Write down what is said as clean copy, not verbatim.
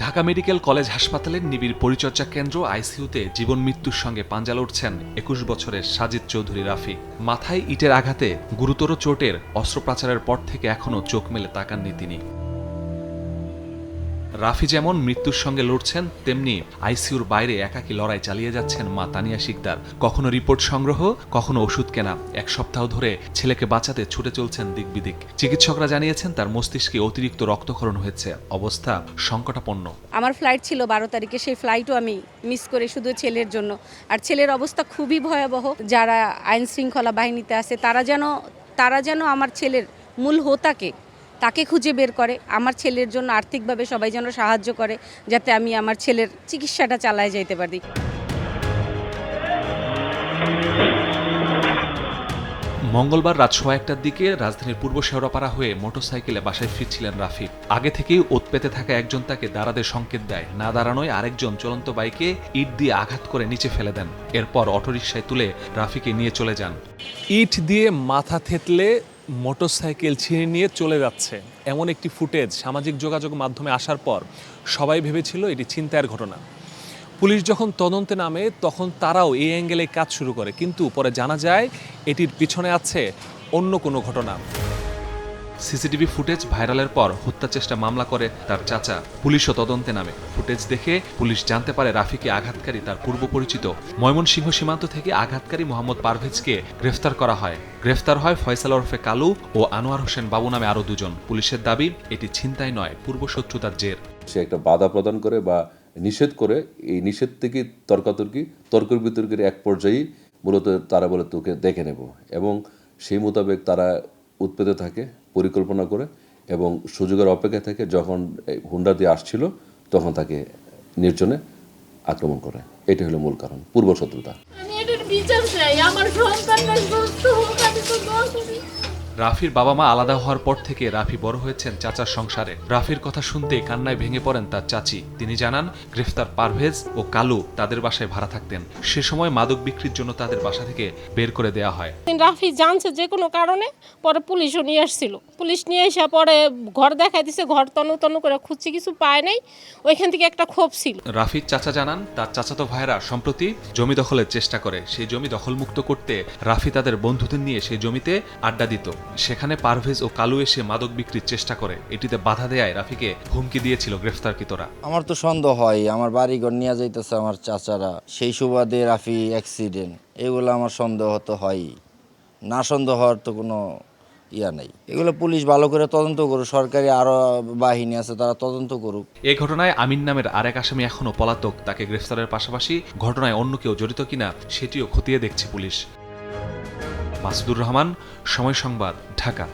Dhaka medical college হাসপাতালের নিবিড় পরিচর্যা কেন্দ্র আইসিইউতে জীবন মৃত্যুর সঙ্গে পাঞ্জা লড়ছেন ২১ বছরের সাজিদ চৌধুরী রাফি। মাথায় ইটের আঘাতে গুরুতর চোটের অস্ত্রোপচারের পর থেকে এখনও চোখ মেলে তাকাননি তিনি। রাফি যেমন মৃত্যুর সঙ্গে লড়ছেন, তেমনি আইসিইউর বাইরে একাকী লড়াই চালিয়ে যাচ্ছেন মা তানিয়া শিকদার। কখনো রিপোর্ট সংগ্রহ, কখনো ওষুধ কেনা। এক সপ্তাহ ধরে ছেলেকে বাঁচাতে ছুটে চলছেন দিক বিদিক। চিকিৎসকরা জানিয়েছেন তার মস্তিষ্কে অতিরিক্ত রক্তক্ষরণ হয়েছে, অবস্থা সংকটাপন্ন। আমার ফ্লাইট ছিল ১২ তারিখে, সেই ফ্লাইটও আমি মিস করে শুধু ছেলের জন্য। আর ছেলের অবস্থা খুবই ভয়াবহ। যারা আইন শৃঙ্খলা বাহিনীতে আছে তারা যেন আমার ছেলের মূল হোতাকে তাকে খুঁজে বের করে, আমার ছেলের জন্য আর্থিকভাবে সবাই যেন সাহায্য করে, যাতে আমি আমার ছেলের চিকিৎসাটা চালায় যেতে পারি। মঙ্গলবার রাত ১:১টার দিকে রাজধানীর পূর্ব শেওড়াপাড়া হয়ে মোটরসাইকেলে বাসায় ফিরছিলেন রাফি। আগে থেকেই ওত পেতে থাকা একজন তাকে দাঁড়াতে সংকেত দেয়, না দাঁড়ানোয় আরেকজন চলন্ত বাইকে ইট দিয়ে আঘাত করে নিচে ফেলে দেন। এরপর অটোরিকশায় তুলে রাফিকে নিয়ে চলে যান। ইট দিয়ে মাথা থেতলে মোটরসাইকেল ছিঁড়ে নিয়ে চলে যাচ্ছে, এমন একটি ফুটেজ সামাজিক যোগাযোগ মাধ্যমে আসার পর সবাই ভেবেছিল এটি ছিনতাইয়ের ঘটনা। পুলিশ যখন তদন্তে নামে তখন তারাও এই অ্যাঙ্গেলে কাজ শুরু করে, কিন্তু পরে জানা যায় এটির পিছনে আছে অন্য কোনো ঘটনা। সিসিটিভি ফুটেজ ভাইরালের পর হত্যা চেষ্টা মামলা করে তার চাচা। পুলিশও তদন্তে নামে। ফুটেজ দেখে পুলিশ জানতে পারে রাফিকে আঘাতকারী তার পূর্ব পরিচিত। ময়মনসিংহ সীমান্ত থেকে আঘাতকারী মোহাম্মদ পারভেজকে গ্রেফতার করা হয়। গ্রেফতার হয় ফয়সাল ওরফে কালু ও আনোয়ার হোসেন বাবু নামে আরও দুজন। পুলিশের দাবি এটি ছিনতাই নয়, পূর্বশত্রুতার জের। সে একটা বাধা প্রদান করে বা নিষেধ করে, এই নিষেধ থেকে তর্ক বিতর্কের এক পর্যায়েই মূলত তারা বলে তোকে দেখে নেব, এবং সেই মোতাবেক তারা উৎপেতে থাকে, পরিকল্পনা করে এবং সুযোগের অপেক্ষায় থাকে। যখন হুন্ডা দিয়ে আসছিল তখন তাকে নির্জনে আক্রমণ করে। এটি হলো মূল কারণ, পূর্বশত্রুতা। রাফির বাবা মা আলাদা হওয়ার পর থেকে রাফি বড় হয়েছেন চাচার সংসারে। রাফির কথা শুনতে কান্নায় ভেঙে পড়েন তার চাচি। তিনি জানান, গ্রেফতার পারভেজ ও কালু তাদের বাসায় ভাড়া থাকতেন। সে সময় মাদক বিক্রির জন্য তাদের বাসা থেকে বের করে দেওয়া হয়। রাফি জানছে যে কোনো কারণে, পরে পুলিশও নিয়ে আসছিল। পুলিশ নিয়ে এসে পরে ঘর দেখাই দিছে, ঘর তন্ন করে খুঁজছে, কিছু পায় নাই। ওইখান থেকে একটা ক্ষোভ ছিল। রাফির চাচা জানান, তার চাচাতো ভাইরা সম্প্রতি জমি দখলের চেষ্টা করে। সেই জমি দখলমুক্ত করতে রাফি তাদের বন্ধুদের নিয়ে সেই জমিতে আড্ডা দিত। সেখানে পারভেজ ও কালু এসে মাদক বিক্রির চেষ্টা করে। এটিতে বাধা দেয় রাফিকে হুমকি দিয়েছিল গ্রেফতারকৃতরা। আমার তো সন্দেহ হয় আমার বাড়িঘর নিয়ে যাইতেছে আমার চাচারা, সেই সুবাদে রাফি অ্যাক্সিডেন্ট, এগুলো আমার সন্দেহ তো হয়ই। না সন্দেহ হওয়ার তো কোনো ইয়া নেই। এগুলো পুলিশ ভালো করে তদন্ত করুক, সরকারি আরও বাহিনী আছে তারা তদন্ত করুক। এ ঘটনায় আমিন নামের আরেক আসামি এখনও পলাতক। তাকে গ্রেফতারের পাশাপাশি ঘটনায় অন্য কেউ জড়িত কিনা সেটিও খতিয়ে দেখছে পুলিশ। মাসুদুর রহমান, সময় সংবাদ, ঢাকা।